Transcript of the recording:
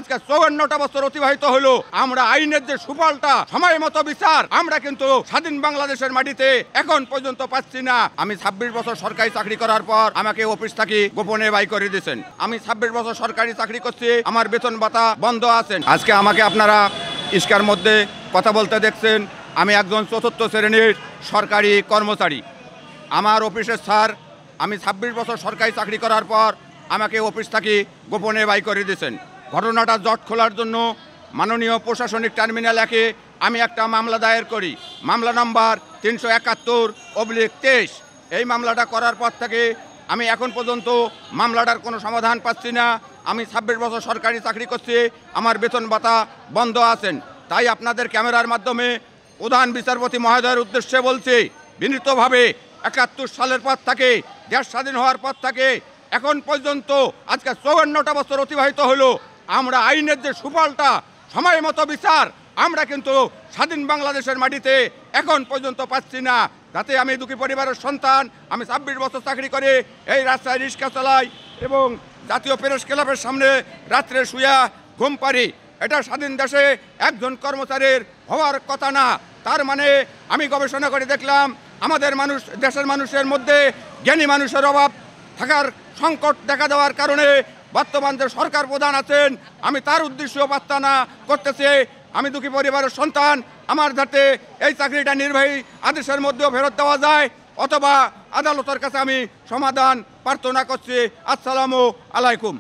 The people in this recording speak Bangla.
আজকে 54টা বছর অতিবাহিত হলো, আমরা আইনের যে সুফলটা সময় মতো বিচার আমরা কিন্তু স্বাধীন বাংলাদেশের মাটিতে এখন পর্যন্ত পাচ্ছি না। আমি 26 বছর সরকারি চাকরি করার পর আমাকে অফিস থেকে গোপনে বাই করে দিয়েছেন। আমি 26 বছর সরকারি চাকরি করছি, আমার বেতন ভাতা বন্ধ আছেন। আজকে আমাকে আপনারা ইস্কার মধ্যে কথা বলতে দেখছেন। আমি একজন 4র্থ শ্রেণীর সরকারি কর্মচারী। আমার অফিসের স্যার আমি 26 বছর সরকারি চাকরি করার পর আমাকে অফিস থেকে গোপনে বাই করে দিয়েছেন। ঘটনাটা জট খোলার জন্য মাননীয় প্রশাসনিক টার্মিনাল 1-এ আমি একটা মামলা দায়ের করি, মামলা নাম্বার 371/23। এই মামলাটা করার পর থেকে আমি এখন পর্যন্ত মামলাটার কোনো সমাধান পাচ্ছি না। আমি 26 বছর সরকারি চাকরি করছি, আমার বেতন ভাতা বন্ধ আছেন। তাই আপনাদের ক্যামেরার মাধ্যমে প্রধান বিচারপতি মহোদয়ের উদ্দেশ্যে বলছি বিনীতভাবে, 71 সালের পর থেকে, দেশ স্বাধীন হওয়ার পর থেকে এখন পর্যন্ত আজকে 54টা বছর অতিবাহিত হলো, আমরা আইনের যে সুফলটা সময় মতো বিচার আমরা কিন্তু স্বাধীন বাংলাদেশের মাটিতে এখন পর্যন্ত পাচ্ছি না। যাতে আমি দুঃখী পরিবারের সন্তান, আমি 26 বছর চাকরি করে এই রাস্তায় রিক্সা চালাই এবং জাতীয় প্রেস ক্লাবের সামনে রাত্রে শুয়া ঘুম পারি। এটা স্বাধীন দেশে একজন কর্মচারীর হওয়ার কথা না। তার মানে আমি গবেষণা করে দেখলাম আমাদের দেশের মানুষের মধ্যে জ্ঞানী মানুষের অভাব থাকার সংকট দেখা দেওয়ার কারণে বর্তমান যে সরকার প্রধান আছেন আমি তার উদ্দেশ্য পাত্তা না করতেছি। আমি দুঃখী পরিবারের সন্তান, আমার যাতে এই চাকরিটা নির্বাহী আদেশের মধ্যেও ফেরত দেওয়া যায় অথবা আদালতের কাছে আমি সমাধান প্রার্থনা করছি। আসসালামু আলাইকুম।